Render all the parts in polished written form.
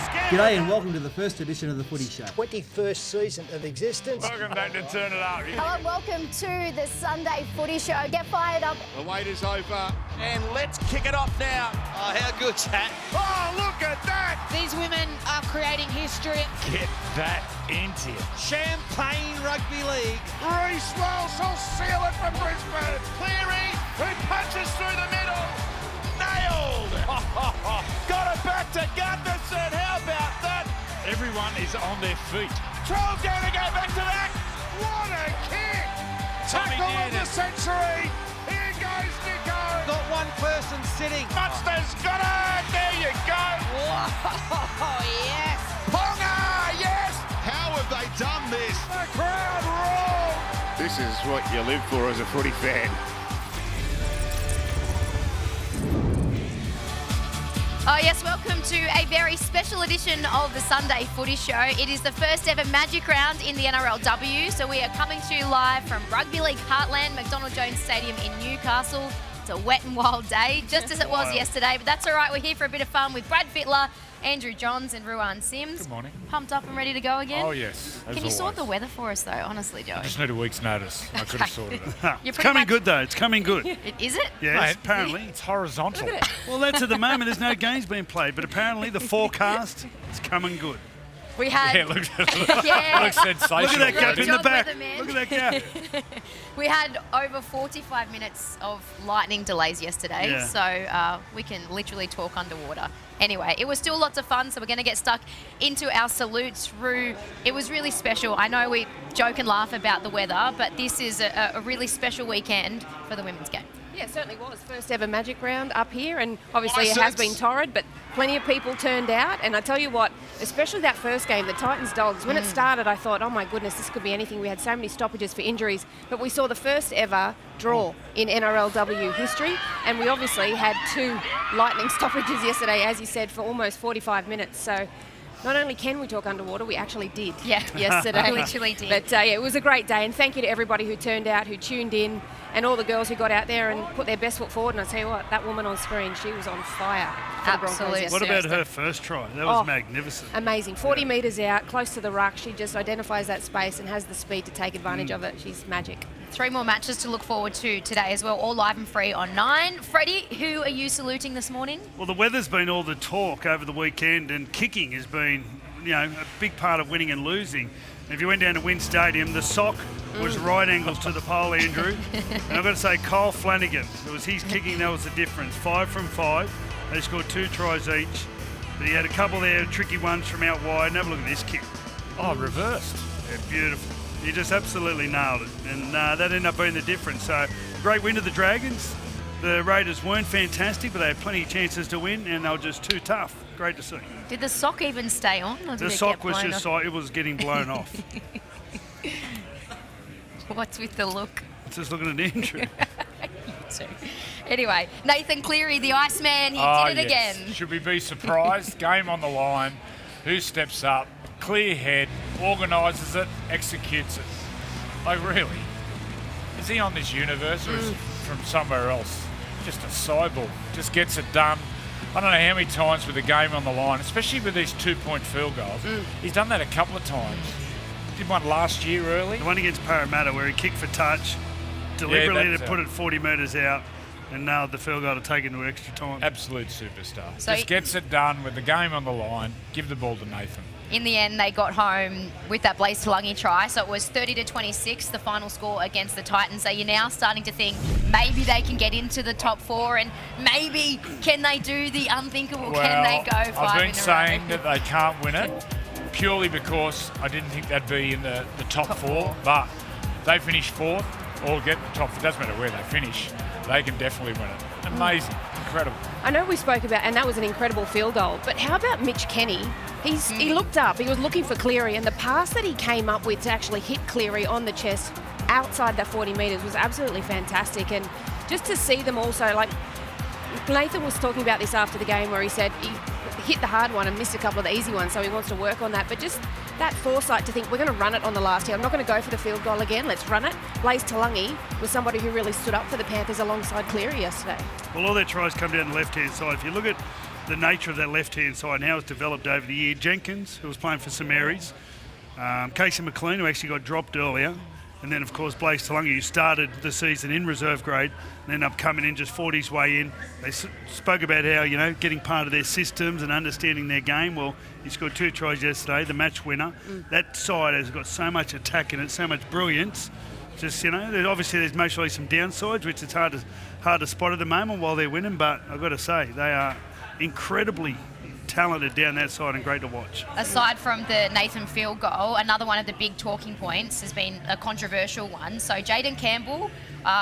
G'day and welcome to the first edition of the Footy Show. 21st season of existence. Welcome back to Turn It Up. Hello and welcome to the Sunday Footy Show. Get fired up. The wait is over, and let's kick it off now. Oh, how good's that? Oh, look at that! These women are creating history. Get that into you. Champagne Rugby League. Reece Wells will seal it for Brisbane. Cleary, who punches through the middle. Nailed! Got it back to Gunderson. How about that? Everyone is on their feet. Troll's going to go back to that. What a kick! Tackle of the century. Here goes Nico. Got one person sitting. Munster's got it. There you go. Oh, yes. Ponga, yes. How have they done this? The crowd roar. This is what you live for as a footy fan. Oh yes, welcome to a very special edition of the Sunday Footy Show. It is the first ever Magic Round in the NRLW, so we are coming to you live from Rugby League Heartland, McDonald Jones Stadium in Newcastle. It's a wet and wild day, just as it was yesterday, but that's all right. We're here for a bit of fun with Brad Fittler, Andrew Johns and Ruan Sims. Good morning. Pumped up and ready to go again? Oh, yes. Can you sort the weather for us, though, honestly, Joey? I just need a week's notice. I could have sorted it. It's coming good, though. It's coming good. Is it? Yes, Mate, apparently. It's horizontal. Well, that's at the moment. There's no games being played, but apparently the forecast is coming good. We had... Yeah, looks Yeah. sensational. Look at that gap in the John back. Weatherman. Look at that gap. We had over 45 minutes of lightning delays yesterday, Yeah. so we can literally talk underwater. Anyway, it was still lots of fun, so we're going to get stuck into our salutes. Roo, it was really special. I know we joke and laugh about the weather, but this is a really special weekend for the women's game. Yeah, it certainly was. First ever Magic Round up here, and obviously it has been torrid, but plenty of people turned out. And I tell you what, especially that first game, the Titans-Dogs, when it started, I thought, oh my goodness, this could be anything. We had so many stoppages for injuries, but we saw the first ever draw in NRLW history, and we obviously had 2 lightning stoppages yesterday, as you said, for almost 45 minutes. So not only can we talk underwater, we actually did yesterday. Literally did. But yeah, it was a great day, and thank you to everybody who turned out, who tuned in, and all the girls who got out there and put their best foot forward. And I tell you what, that woman on screen, she was on fire for the Broncos Absolutely. yesterday. What about her first try? That was magnificent. Amazing. 40 metres out, close to the ruck. She just identifies that space and has the speed to take advantage of it. She's magic. 3 more matches to look forward to today as well, all live and free on 9. Freddie, who are you saluting this morning? Well, the weather's been all the talk over the weekend, and kicking has been, a big part of winning and losing. If you went down to Wynn Stadium, the sock was right angles to the pole, Andrew. And I've got to say, Kyle Flanagan, it was his kicking that was the difference. 5 from 5. They scored 2 tries each. But he had a couple there, tricky ones from out wide. And have a look at this kick. Oh, reversed. Yeah, beautiful. He just absolutely nailed it. And that ended up being the difference. So, great win to the Dragons. The Raiders weren't fantastic, but they had plenty of chances to win, and they were just too tough. Great to see. Did the sock even stay on? Or did The it sock get was blown just, off? it was getting blown off. What's with the look? It's just looking at Andrew. Anyway, Nathan Cleary, the Iceman, he did it again. Should we be surprised? Game on the line. Who steps up? Clear head, organises it, executes it. Like, really? Is he on this universe or is he from somewhere else? Just a cyborg. Just gets it done. I don't know how many times with the game on the line, especially with these 2-point field goals. He's done that a couple of times. Did one last year early. The one against Parramatta where he kicked for touch, deliberately to put it 40 metres out and nailed the field goal to take it into extra time. Absolute superstar. So just gets it done with the game on the line. Give the ball to Nathan. In the end, they got home with that Blaze Talangi try, so it was 30-26, the final score against the Titans. So you're now starting to think maybe they can get into the top 4, and maybe can they do the unthinkable? Well, can they go 5 in a row? I've been saying that they can't win it purely because I didn't think they'd be in the top 4, but they finish 4th or get the top 4. It doesn't matter where they finish. They can definitely win it. Amazing. Incredible. I know we spoke about, and that was an incredible field goal, but how about Mitch Kenny? He looked up, he was looking for Cleary, and the pass that he came up with to actually hit Cleary on the chest outside that 40 metres was absolutely fantastic. And just to see them also, like Nathan was talking about this after the game where he said he hit the hard one and missed a couple of the easy ones, so he wants to work on that. But just that foresight to think, we're going to run it on the last here. I'm not going to go for the field goal again. Let's run it. Blaze Talangi was somebody who really stood up for the Panthers alongside Cleary yesterday. Well, all their tries come down the left-hand side. If you look at the nature of that left-hand side and how it's developed over the year. Jenkins, who was playing for St Mary's, Casey McLean, who actually got dropped earlier, and then, of course, Blaze Talungi, who started the season in reserve grade and ended up coming in, just fought his way in. They spoke about how, getting part of their systems and understanding their game. Well, he scored 2 tries yesterday, the match winner. That side has got so much attack in it, so much brilliance. Just, obviously there's mostly some downsides, which it's hard to spot at the moment while they're winning, but I've got to say, they are incredibly talented down that side and great to watch. Aside from the Nathan field goal, another one of the big talking points has been a controversial one. So Jaden Campbell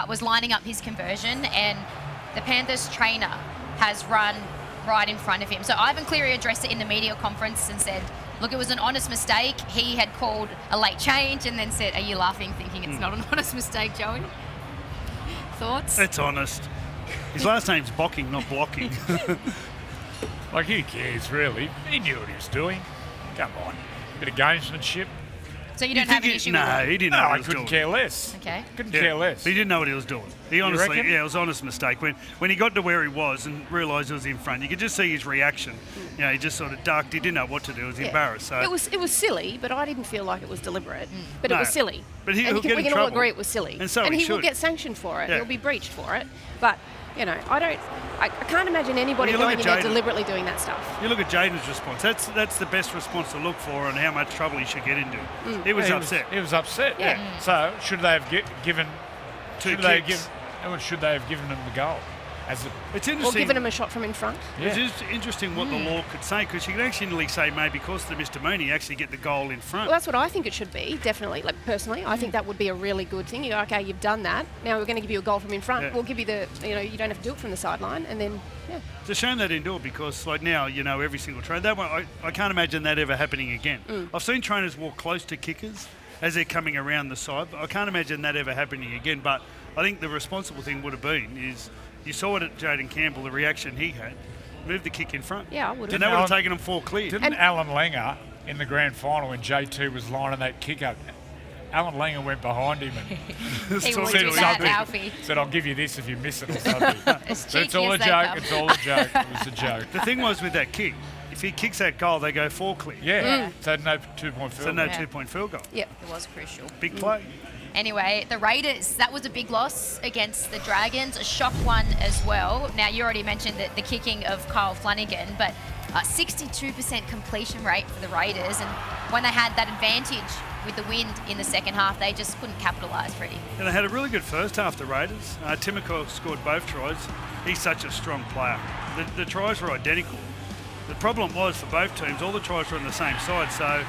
was lining up his conversion, and the Panthers trainer has run right in front of him. So Ivan Cleary addressed it in the media conference and said, look, it was an honest mistake. He had called a late change and then said, are you laughing thinking it's not an honest mistake, Joey? Thoughts? It's honest. His last name's Bocking, not Blocking. Like, who cares, really? He knew what he was doing. Come on. Bit of gamesmanship. So you don't have an issue with No, it? he didn't know what he was couldn't doing. care less. Okay. Couldn't care less. He didn't know what he was doing. He honestly, reckon? it was an honest mistake. When he got to where he was and realised it was in front, you could just see his reaction. He just sort of ducked. He didn't know what to do. He was embarrassed. So It was silly, but I didn't feel like it was deliberate. But it No. was silly. But and he'll we get in can all trouble. agree it was silly. And so he will should. get sanctioned for it. Yeah. He'll be breached for it. But I can't imagine anybody Well, you look going at in there Jaden. deliberately doing that stuff. you look at Jaden's response. That's the best response to look for and how much trouble he should get into. He was upset. He was upset. Yeah. So should they have given? Two Should they kicks. should they have given him the goal? It's Or interesting. giving him a shot from in front. It's just interesting what the law could say, because you can actually say maybe because of the misdemeanor, you actually get the goal in front. Well, that's what I think it should be, definitely. Like, personally, I think that would be a really good thing. You go, okay, you've done that. Now we're going to give you a goal from in front. Yeah. We'll give you you don't have to do it from the sideline. And then, It's a shame they didn't do it, because like now, every single train. That one, I can't imagine that ever happening again. I've seen trainers walk close to kickers as they're coming around the side, but I can't imagine that ever happening again. But I think the responsible thing would have been is you saw it at Jaden Campbell, the reaction he had, move the kick in front. Yeah, I would have. And that would have taken him 4 clear. Didn't Alan Langer in the grand final when J2 was lining that kick up? Alan Langer went behind him and He would said do that, something. Alfie. Said, "I'll give you this if you miss it," or something. As But it's cheeky all a as they joke. come. It's all a joke. It was a joke. The thing was with that kick, if he kicks that goal, they go 4 clear. Yeah. So no 2-point field. So no Yeah. 2-point field goal. Yep. It was crucial. Big play. Anyway, the Raiders, that was a big loss against the Dragons, a shock one as well. Now, you already mentioned the kicking of Kyle Flanagan, but 62% completion rate for the Raiders, and when they had that advantage with the wind in the second half, they just couldn't capitalise, Freddie. And they had a really good first half, the Raiders. Timoko scored both tries. He's such a strong player. The tries were identical. The problem was for both teams, all the tries were on the same side, so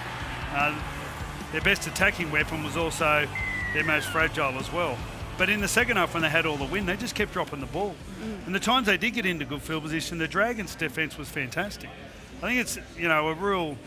their best attacking weapon was also their most fragile as well. But in the second half, when they had all the wind, they just kept dropping the ball. And the times they did get into good field position, the Dragons' defence was fantastic. I think it's a real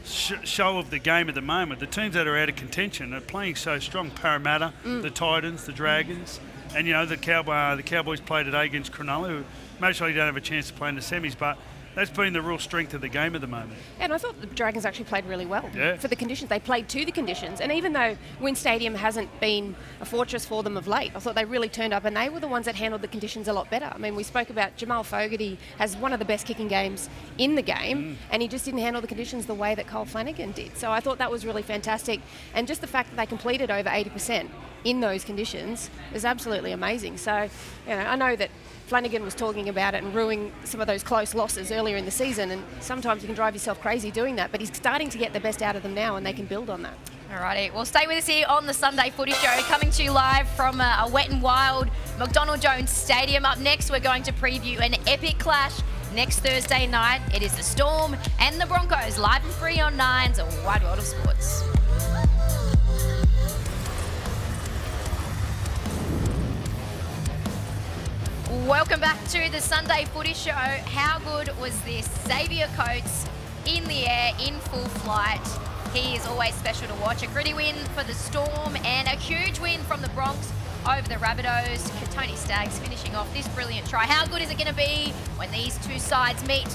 show of the game at the moment. The teams that are out of contention are playing so strong. Parramatta, the Titans, the Dragons, and the Cowboys played today against Cronulla, who most likely don't have a chance to play in the semis, but that's been the real strength of the game at the moment. And I thought the Dragons actually played really well for the conditions. They played to the conditions. And even though Wynn Stadium hasn't been a fortress for them of late, I thought they really turned up, and they were the ones that handled the conditions a lot better. I mean, we spoke about Jamal Fogarty has one of the best kicking games in the game, and he just didn't handle the conditions the way that Cole Flanagan did. So I thought that was really fantastic. And just the fact that they completed over 80% in those conditions is absolutely amazing. So, I know that Flanagan was talking about it and ruining some of those close losses earlier in the season, and sometimes you can drive yourself crazy doing that, but he's starting to get the best out of them now, and they can build on that. Alrighty, well, stay with us here on the Sunday Footy Show, coming to you live from a wet and wild McDonald Jones Stadium. Up next, we're going to preview an epic clash next Thursday night. It is the Storm and the Broncos, live and free on Nine's A Wide World of Sports. Welcome back to the Sunday Footy Show. How good was this? Xavier Coates in the air, in full flight. He is always special to watch. A gritty win for the Storm and a huge win from the Bronx over the Rabbitohs. Tony Staggs finishing off this brilliant try. How good is it going to be when these two sides meet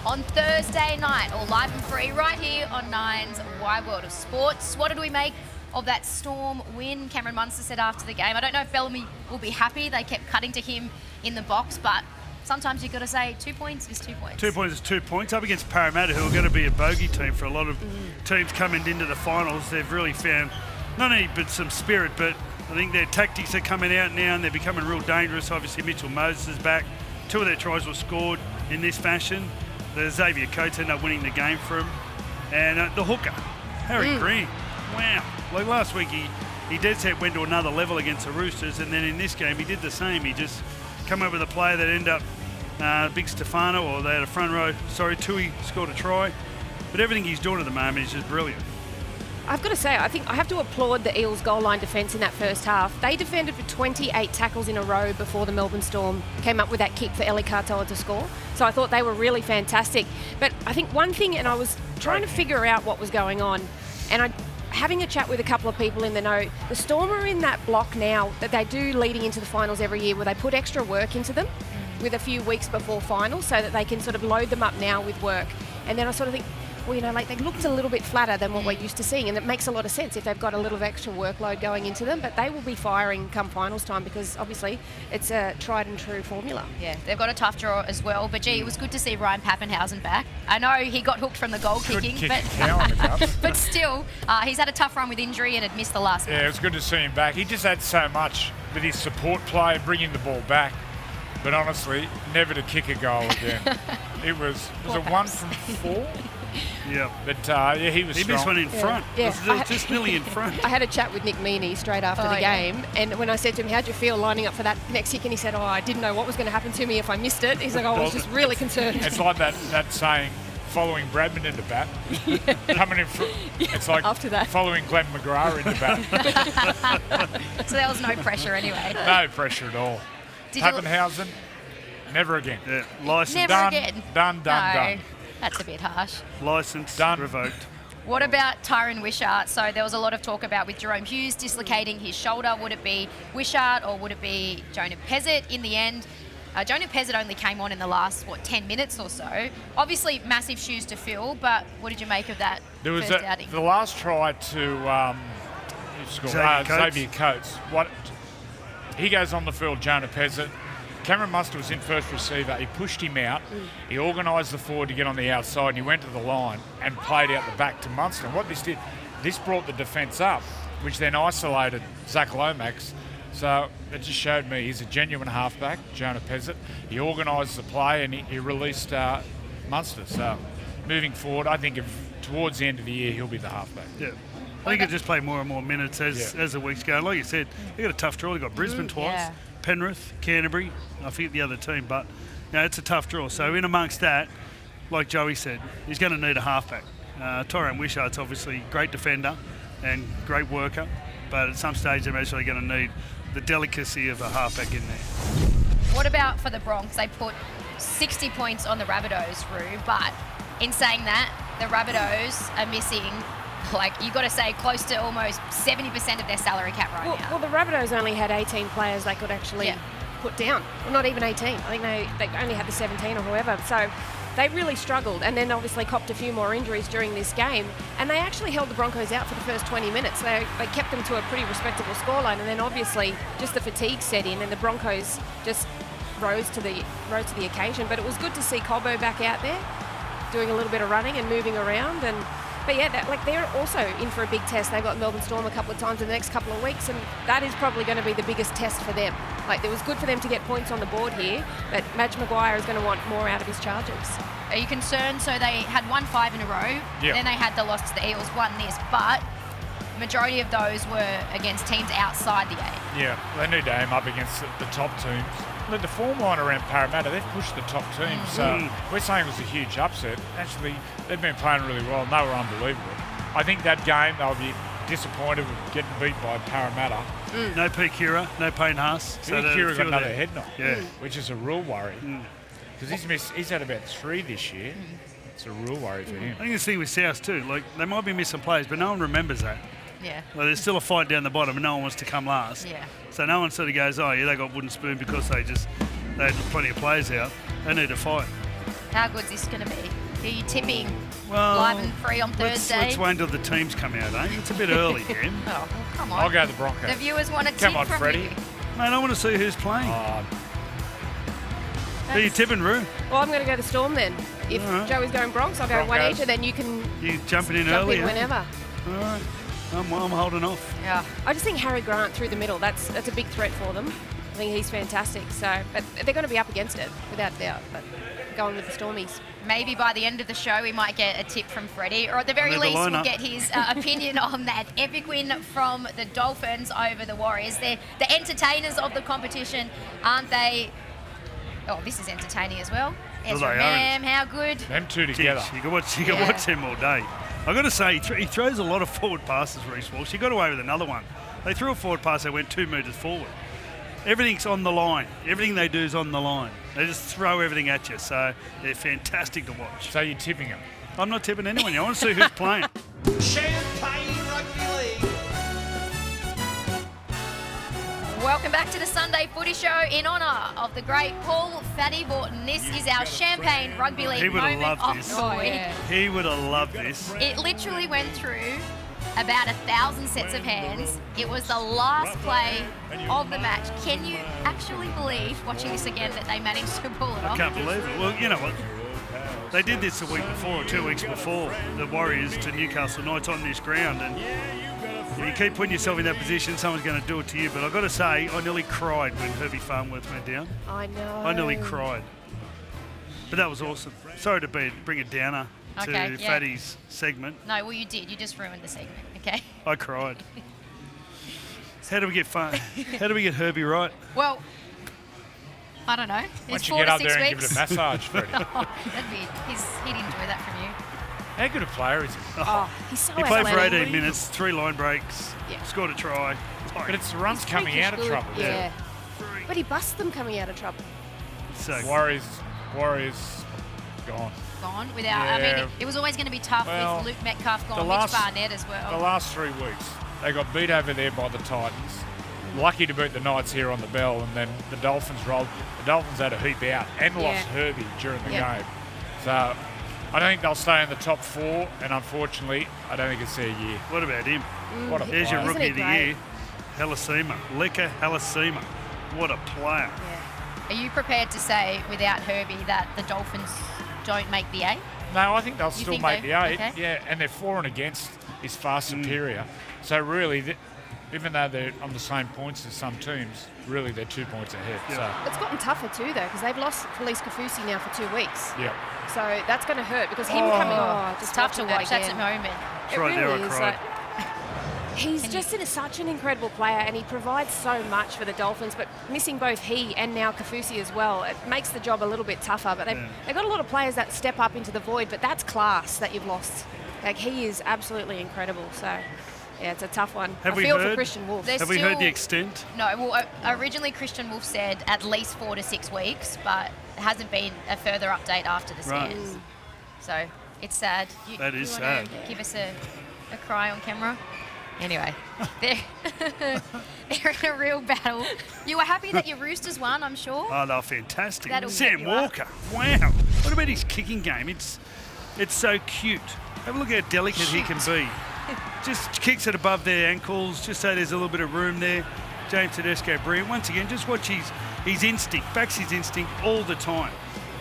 on Thursday night, all live and free right here on Nine's Wide World of Sports? What did we make of that Storm win? Cameron Munster said after the game, I don't know if Bellamy will be happy. They kept cutting to him in the box, but sometimes you've got to say 2 points is 2 points. 2 points is 2 points. Up against Parramatta, who are going to be a bogey team for a lot of teams coming into the finals. They've really found not only but some spirit, but I think their tactics are coming out now and they're becoming real dangerous. Obviously, Mitchell Moses is back. 2 of their tries were scored in this fashion. The Xavier Coates ended up winning the game for him. And the hooker, Harry Green. Wow. Like last week, he dead set went to another level against the Roosters, and then in this game, he did the same. He just come up with a play that ended up Big Stefano, or they had a front row. Sorry, Tui scored a try. But everything he's doing at the moment is just brilliant. I've got to say, I think I have to applaud the Eels goal line defence in that first half. They defended for 28 tackles in a row before the Melbourne Storm came up with that kick for Eli Katoa to score. So I thought they were really fantastic. But I think one thing, and I was trying to figure out what was going on, and having a chat with a couple of people in the know, the Storm are in that block now that they do leading into the finals every year where they put extra work into them with a few weeks before finals so that they can sort of load them up now with work. And then I sort of think, well, you know, like they looked a little bit flatter than what we're used to seeing, and it makes a lot of sense if they've got a little extra workload going into them, but they will be firing come finals time because obviously it's a tried and true formula. Yeah, they've got a tough draw as well, but gee, it was good to see Ryan Pappenhausen back. I know he got hooked from the goal kicking, but still, he's had a tough run with injury and had missed the last Yeah, month. it was good to see him back. He just had so much with his support play, bringing the ball back. But honestly, never to kick a goal again. It was it 1 from 4? Yeah. But yeah, he was He strong. missed one in front. Yeah. It was just nearly in front. I had a chat with Nick Meaney straight after the game, and when I said to him, how'd you feel lining up for that next kick? And he said, I didn't know what was going to happen to me if I missed it. He's like, I was just really concerned. It's like that saying, following Bradman into bat. Coming in it's like after that, following Glenn McGrath into bat. So there was no pressure anyway. No pressure at all. Pappenhausen, never again. Yeah, license Never done. again. Done. That's a bit harsh. License done. Revoked. What about Tyron Wishart? So there was a lot of talk about with Jerome Hughes dislocating his shoulder. Would it be Wishart or would it be Jonah Pezzett in the end? Jonah Pezzett only came on in the last, 10 minutes or so. Obviously, massive shoes to fill, but what did you make of that first outing? The last try to Xavier Coates. He goes on the field, Jonah Pezzett. Cameron Munster was in first receiver. He pushed him out. He organised the forward to get on the outside, and he went to the line and played out the back to Munster. And what this did, this brought the defence up, which then isolated Zach Lomax. So it just showed me he's a genuine halfback, Jonah Pezzett. He organised the play and he released Munster. So moving forward, I think towards the end of the year, he'll be the halfback. Yeah. I think he'll just play more and more minutes as the weeks go. Like you said, they got a tough draw. They got Brisbane twice, Penrith, Canterbury. I forget the other team, but it's a tough draw. So in amongst that, like Joey said, he's going to need a halfback. Tyron Wishart's obviously a great defender and great worker, but at some stage they're actually going to need the delicacy of a halfback in there. What about for the Bronx? They put 60 points on the Rabbitohs, Roo, but in saying that, the Rabbitohs are missing, you've got to say, close to almost 70% of their salary cap right now. Well, the Rabbitohs only had 18 players they could actually put down. Well, not even 18. I think they only had the 17 or whoever. So they really struggled, and then obviously copped a few more injuries during this game, and they actually held the Broncos out for the first 20 minutes. They kept them to a pretty respectable scoreline, and then obviously just the fatigue set in, and the Broncos just rose to the occasion. But it was good to see Cobbo back out there doing a little bit of running and moving around. But yeah, they're also in for a big test. They've got Melbourne Storm a couple of times in the next couple of weeks, and that is probably going to be the biggest test for them. It was good for them to get points on the board here, but Madge Maguire is going to want more out of his Chargers. Are you concerned? So they had won 5 in a row, then they had the loss to the Eels, won this, but the majority of those were against teams outside the 8. Yeah, they need to aim up against the top teams. Look, the form line around Parramatta, they've pushed the top teams. So we're saying it was a huge upset. Actually, they've been playing really well, and they were unbelievable. I think that game, they'll be disappointed with getting beat by Parramatta. No Pete Kira, no Payne Haas. Pete Kira got another head knock, yeah, which is a real worry. Because he's had about 3 this year. It's a real worry for him. I think the thing with South too, they might be missing players, but no one remembers that. Yeah. There's still a fight down the bottom, and no one wants to come last. Yeah. So no one sort of goes, they got wooden spoon because they had plenty of players out. They need to fight. How good's this going to be? Are you tipping live and free on Thursday? Let's wait until the teams come out, eh? It's a bit early, Em. Oh, well, come on. I'll go the Broncos. The viewers want a tip from Freddie. you. Mate, I want to see who's playing. Who you tipping, Roo? Well, I'm going to go the Storm then. If Joey's going Bronx, I'll go one Broncos. each, and then you can You jumping in jump early? in whenever. All right. I'm holding off. Yeah. I just think Harry Grant through the middle, that's a big threat for them. I think he's fantastic. So, but they're going to be up against it, without doubt. But going with the Stormies. Maybe by the end of the show we might get a tip from Freddie, or at the very least we'll get his opinion on that epic win from the Dolphins over the Warriors. They're the entertainers of the competition, aren't they? Oh, this is entertaining as well. Ezra Mam, how good. Them two together. Jeez, you can watch them all day. I've got to say, he throws a lot of forward passes, Reece Walsh. He got away with another one. They threw a forward pass, they went 2 metres forward. Everything's on the line. Everything they do is on the line. They just throw everything at you, so they're fantastic to watch. So you're tipping them? I'm not tipping anyone. I want to see who's playing. Champagne Rugby League. Welcome back to the Sunday Footy Show in honour of the great Paul Fatty Borton. This is our Champagne Rugby League He would have moment loved of this. the week. He would have loved this. It literally went through about 1,000 sets of hands. It was the last play of the match. Can you actually believe, watching this again, that they managed to pull it off? I can't believe it. Well, you know what? They did this a week before, or 2 weeks before, the Warriors to Newcastle Knights on this ground, and you keep putting yourself in that position, someone's going to do it to you. But I've got to say, I nearly cried when Herbie Farnworth went down. I know. I nearly cried. But that was awesome. Sorry to bring a downer to Fatty's segment. No, well, you did. You just ruined the segment, okay? I cried. How do we get fun? How do we get Herbie right? Well, I don't know. Once It's you 4 get to up 6 there and weeks. give it a massage, Freddie. He'd enjoy that from you. How good a player is he? Oh, he's so He played for athletic. 18 minutes, 3 line breaks, scored a try. But it's the runs He's coming freakish out of good. trouble. Yeah. But he busts them coming out of trouble. So Warriors gone. Gone without. I Yeah. mean, it was always going to be tough Well, with Luke Metcalf gone, the Mitch last- Barnett as well. The last 3 weeks, they got beat over there by the Titans. Lucky to beat the Knights here on the bell, and then the Dolphins rolled. The Dolphins had a heap out and lost Herbie during the game. So I don't think they'll stay in the top 4, and unfortunately, I don't think it's their year. what about him? What a There's your player. rookie of the Isn't he year, Halasima. Leka Halasima. What a player. Are you prepared to say, without Herbie, that the Dolphins don't make the 8? No, I think they'll still think make they- the 8. okay. Yeah, and their for and against is far superior. So really, even though they're on the same points as some teams, really they're 2 points ahead. It's gotten tougher too, though, because they've lost Felice Kafusi now for 2 weeks. So, yeah. So that's going to hurt because him coming on, It's tough to watch. That's a moment. It Right there, really I is. cried. He's just such an incredible player, and he provides so much for the Dolphins. But missing both he and now Kafusi as well, it makes the job a little bit tougher. But they've got a lot of players that step up into the void. But that's class that you've lost. Like, he is absolutely incredible. So yeah, it's a tough one. Have I we feel heard? for Christian Wolf. There's Have we heard still- the extent? No, well, originally Christian Wolf said at least 4 to 6 weeks, but it hasn't been a further update after the Right. scans. So it's sad. That is you wanna sad. Give us a cry on camera. Anyway, they're in a real battle. You were happy that your Roosters won, I'm sure. Oh, they're fantastic. That'll Sam get you up. Walker. Wow. What about his kicking game? It's so cute. Have a look how delicate he can be. Just kicks it above their ankles, just so there's a little bit of room there. James Tedesco, brilliant. Once again, just watch his instinct. Backs his instinct all the time.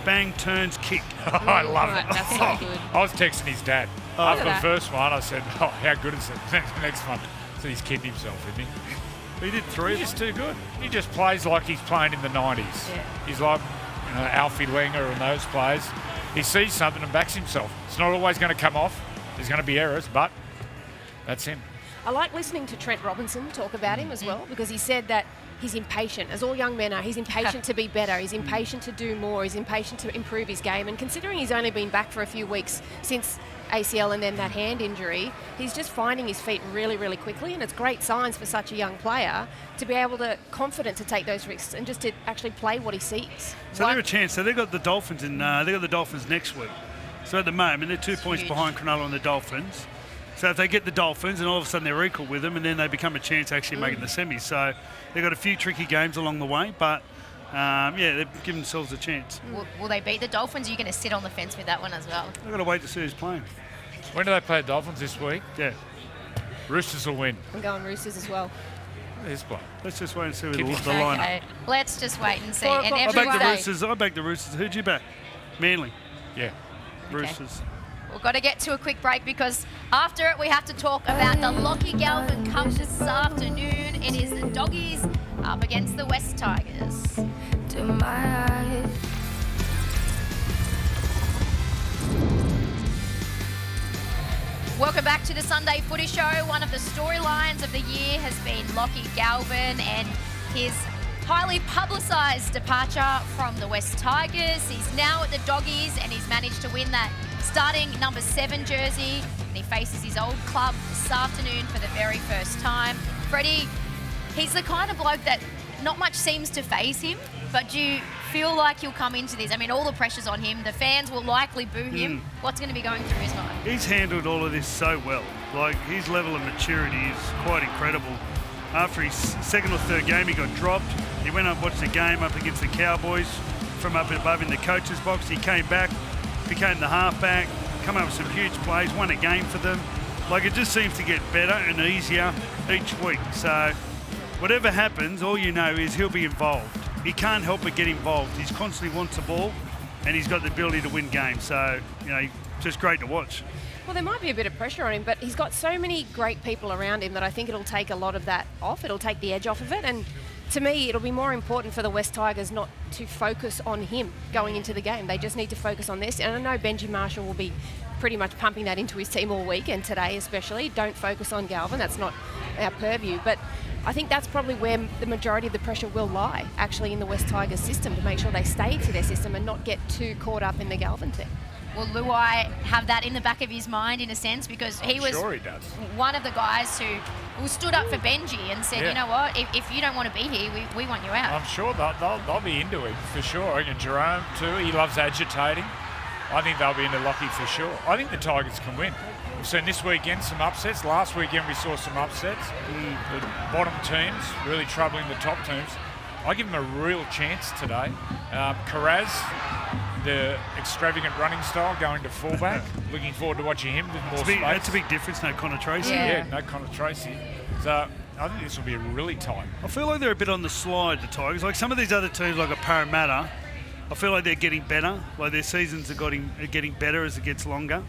Bang, turns, kick. I love it. That's so good. I was texting his dad. After the first one, I said, "Oh, how good is it?" The next one, so he's kidding himself, isn't he? He did 3. He's just too good. He just plays like he's playing in the 90s. He's like, Alfie Langer and those players. He sees something and backs himself. It's not always going to come off. There's going to be errors, but that's him. I like listening to Trent Robinson talk about him as well, because he said that he's impatient, as all young men are. He's impatient to be better. He's impatient to do more. He's impatient to improve his game. And considering he's only been back for a few weeks since ACL and then that hand injury, he's just finding his feet really, really quickly. And it's great signs for such a young player to be able to confident to take those risks and just to actually play what he sees. So they're a chance. So they've got the Dolphins they got the Dolphins next week. So at the moment, they're 2 points behind Cronulla and the Dolphins. So if they get the Dolphins, and all of a sudden they're equal with them, and then they become a chance actually making the semis. So they've got a few tricky games along the way, but they've given themselves a chance. Will they beat the Dolphins? Or are you going to sit on the fence with that one as well? They've got to wait to see who's playing. When do they play the Dolphins this week? Yeah. Roosters will win. I'm going Roosters as well. This bloke. Let's just wait and see with the Keep lineup. Okay, let's just wait and see. 4 And o'clock. I everyone, backed the Roosters. Who'd you back? Manly. Yeah. Roosters. we've got to get to a quick break because after it we have to talk about the Locky Galvin Cup this afternoon. It is the Doggies up against the West Tigers. To my eyes. Welcome back to the Sunday Footy Show. One of the storylines of the year has been Locky Galvin and his highly publicised departure from the West Tigers. He's now at the Doggies and he's managed to win that starting number 7 jersey. And he faces his old club this afternoon for the very first time. Freddie, he's the kind of bloke that not much seems to faze him, but do you feel like he'll come into this? I mean, all the pressure's on him. The fans will likely boo him. What's going to be going through his mind? He's handled all of this so well. Like, his level of maturity is quite incredible. After his second or third game, he got dropped. He went up and watched the game up against the Cowboys from up above in the coach's box. He came back, became the halfback, come up with some huge plays, won a game for them. Like, it just seems to get better and easier each week. So whatever happens, all you know is he'll be involved. He can't help but get involved. He constantly wants the ball and he's got the ability to win games. So, you know, just great to watch. Well, there might be a bit of pressure on him, but he's got so many great people around him that I think it'll take a lot of that off. It'll take the edge off of it. And to me, it'll be more important for the West Tigers not to focus on him going into the game. They just need to focus on this. And I know Benji Marshall will be pretty much pumping that into his team all week, and today especially. Don't focus on Galvin. That's not our purview. But I think that's probably where the majority of the pressure will lie, actually, in the West Tigers system, to make sure they stay to their system and not get too caught up in the Galvin thing. Will Luai have that in the back of his mind, in a sense, because he was Sure he does. one of the guys who stood up for Benji and said, you know what, if you don't want to be here, we want you out. I'm sure they'll be into him for sure. And Jerome too, he loves agitating. I think they'll be into Locky for sure. I think the Tigers can win. We've seen this weekend some upsets. Last weekend we saw some upsets. The bottom teams really troubling the top teams. I give them a real chance today. Carraz, the extravagant running style, going to fullback. Looking forward to watching him with more space. That's a big difference, no Connor Tracy. Yeah, no Connor Tracy. So I think this will be really tight. I feel like they're a bit on the slide, the Tigers. Like some of these other teams, like a Parramatta, I feel like they're getting better. Like their seasons are getting better as it gets longer.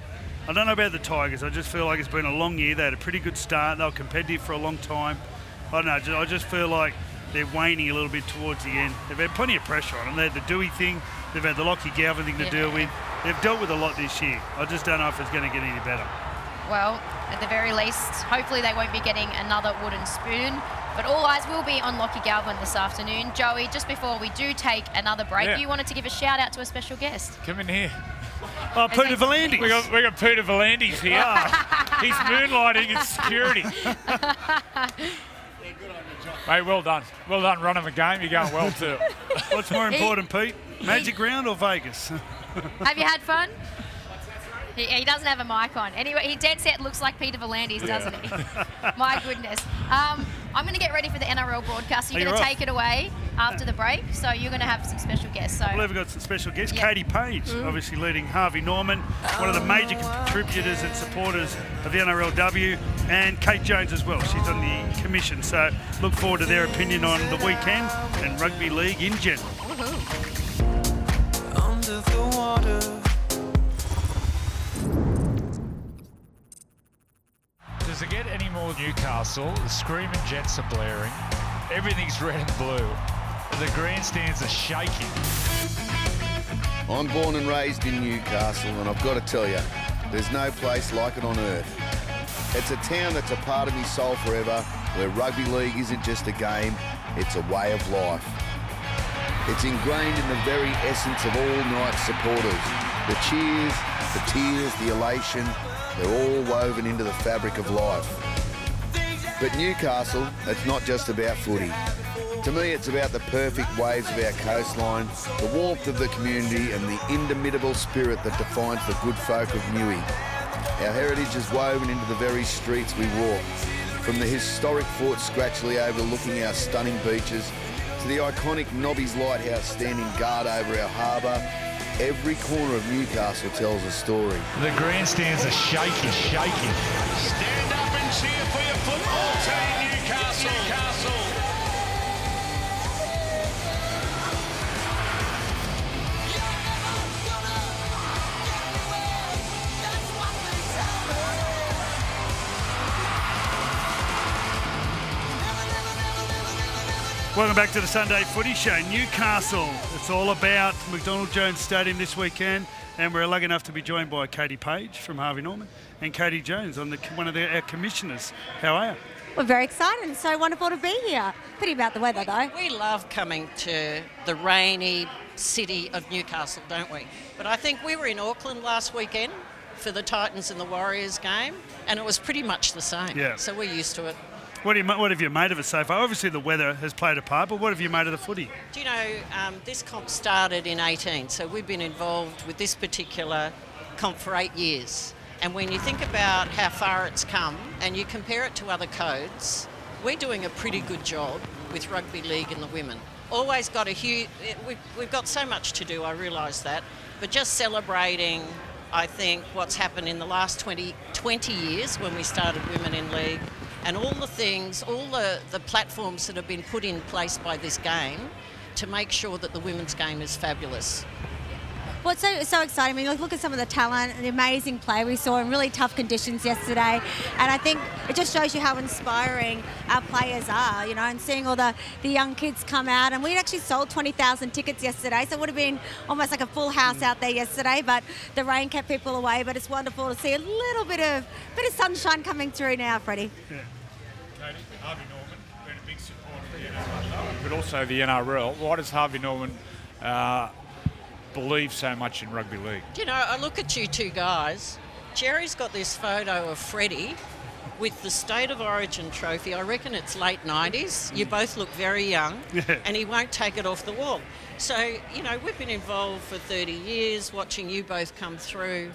I don't know about the Tigers. I just feel like it's been a long year. They had a pretty good start. They were competitive for a long time. I don't know. I just feel like they're waning a little bit towards the end. They've had plenty of pressure on them. They had the Dewey thing. They've had the Locky Galvin thing to deal with. They've dealt with a lot this year. I just don't know if it's going to get any better. Well, at the very least, hopefully they won't be getting another wooden spoon. But all eyes will be on Locky Galvin this afternoon. Joey, just before we do take another break, you wanted to give a shout out to a special guest. Come in here. Oh, Peter V'landys. We got Peter V'landys here. He's moonlighting as security. Mate, well done. Well done running the game. You're going well too. What's more important, Pete? Magic Round or Vegas? Have you had fun? He doesn't have a mic on. Anyway, he dead set looks like Peter V'landys, doesn't he? My goodness. I'm going to get ready for the NRL broadcast. You're going to take it away after the break, so you're going to have some special guests. So I believe we've got some special guests. Katie Page, obviously leading Harvey Norman, one of the major contributors and supporters of the NRLW, and Kate Jones as well. She's on the commission, so look forward to their opinion on the weekend and rugby league in general. Under the water. Does it get any more Newcastle? The screaming jets are blaring. Everything's red and blue. The grandstands are shaking. I'm born and raised in Newcastle, and I've got to tell you, there's no place like it on earth. It's a town that's a part of me soul forever, where rugby league isn't just a game, it's a way of life. It's ingrained in the very essence of all night supporters. The cheers, the tears, the elation, they're all woven into the fabric of life. But Newcastle, it's not just about footy. To me, it's about the perfect waves of our coastline, the warmth of the community and the indomitable spirit that defines the good folk of Newey. Our heritage is woven into the very streets we walk. From the historic Fort Scratchley overlooking our stunning beaches to the iconic Nobby's Lighthouse standing guard over our harbour, every corner of Newcastle tells a story. The grandstands are shaking. Stand up and cheer for your football team, Newcastle. Welcome back to the Sunday Footy Show. Newcastle, it's all about McDonald Jones Stadium this weekend, and we're lucky enough to be joined by Katie Page from Harvey Norman and Katie Jones, one of our commissioners. How are you? We're very excited and so wonderful to be here. Pity about the weather though. We love coming to the rainy city of Newcastle, don't we? But I think we were in Auckland last weekend for the Titans and the Warriors game, and it was pretty much the same. Yeah. So we're used to it. What have you made of it so far? Obviously the weather has played a part, but what have you made of the footy? Do you know, this comp started in 18, so we've been involved with this particular comp for 8 years. And when you think about how far it's come and you compare it to other codes, we're doing a pretty good job with rugby league and the women. Always got a huge, we've got so much to do, I realise that, but just celebrating, I think, what's happened in the last 20 years when we started Women in League, and all the things, all the platforms that have been put in place by this game to make sure that the women's game is fabulous. Well, it's so exciting. I mean, look at some of the talent and the amazing play we saw in really tough conditions yesterday. And I think it just shows you how inspiring our players are, you know, and seeing all the young kids come out. And we actually sold 20,000 tickets yesterday, so it would have been almost like a full house out there yesterday, but the rain kept people away. But it's wonderful to see a little bit of sunshine coming through now, Freddie. Yeah. Katie, Harvey Norman, been a big supporter of the NRL, but also the NRL. Why does Harvey Norman believe so much in rugby league? You know, I look at you two guys. Jerry's got this photo of Freddie with the State of Origin trophy. I reckon it's late 90s. You both look very young, and he won't take it off the wall. So, you know, we've been involved for 30 years watching you both come through,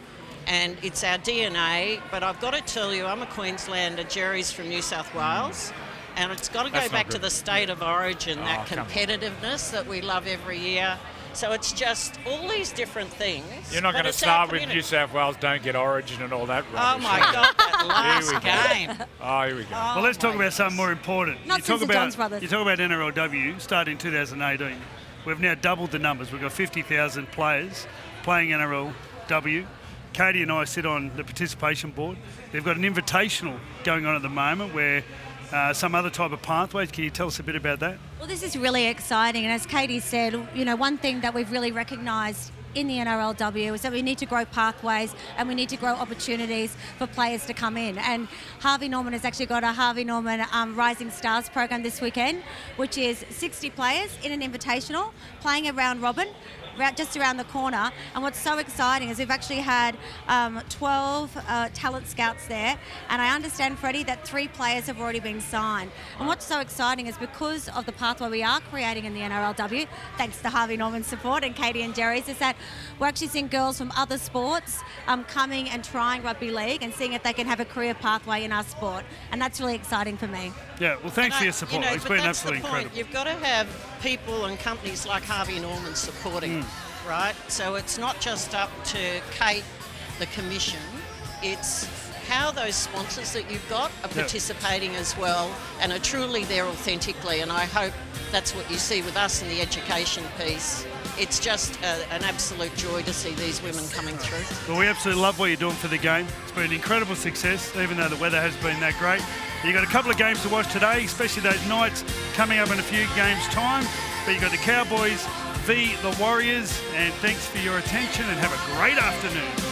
and it's our DNA. But I've got to tell you, I'm a Queenslander, Jerry's from New South Wales, and it's got to go back to the State of Origin, that competitiveness that we love every year. So it's just all these different things. You're not going to start with New South Wales don't get Origin and all that rubbish. Oh my God, that last game. Oh, here we go. Well, let's talk about something more important. Not since the Johns brothers. You talk about NRLW starting in 2018. We've now doubled the numbers. We've got 50,000 players playing NRLW. Katie and I sit on the participation board. They've got an invitational going on at the moment where some other type of pathways. Can you tell us a bit about that? Well, this is really exciting, and as Katie said, you know, one thing that we've really recognised in the NRLW is that we need to grow pathways and we need to grow opportunities for players to come in. And Harvey Norman has actually got a Harvey Norman Rising Stars program this weekend, which is 60 players in an invitational playing a round robin just around the corner. And what's so exciting is we've actually had 12 talent scouts there, and I understand, Freddie, that 3 players have already been signed. And what's so exciting is because of the pathway we are creating in the NRLW, thanks to Harvey Norman's support and Katie and Jerry's, is that we're actually seeing girls from other sports coming and trying rugby league and seeing if they can have a career pathway in our sport. And that's really exciting for me. Yeah, well, thanks for your support. You know, it's been that's absolutely the point. incredible. You've got to have people and companies like Harvey Norman supporting, right? So it's not just up to Kate, the commission. It's how those sponsors that you've got are participating as well and are truly there authentically. And I hope that's what you see with us in the education piece. It's just an absolute joy to see these women coming through. Well, we absolutely love what you're doing for the game. It's been an incredible success, even though the weather has been that great. You've got a couple of games to watch today, especially those nights coming up in a few games' time. But you've got the Cowboys v the Warriors, and thanks for your attention and have a great afternoon.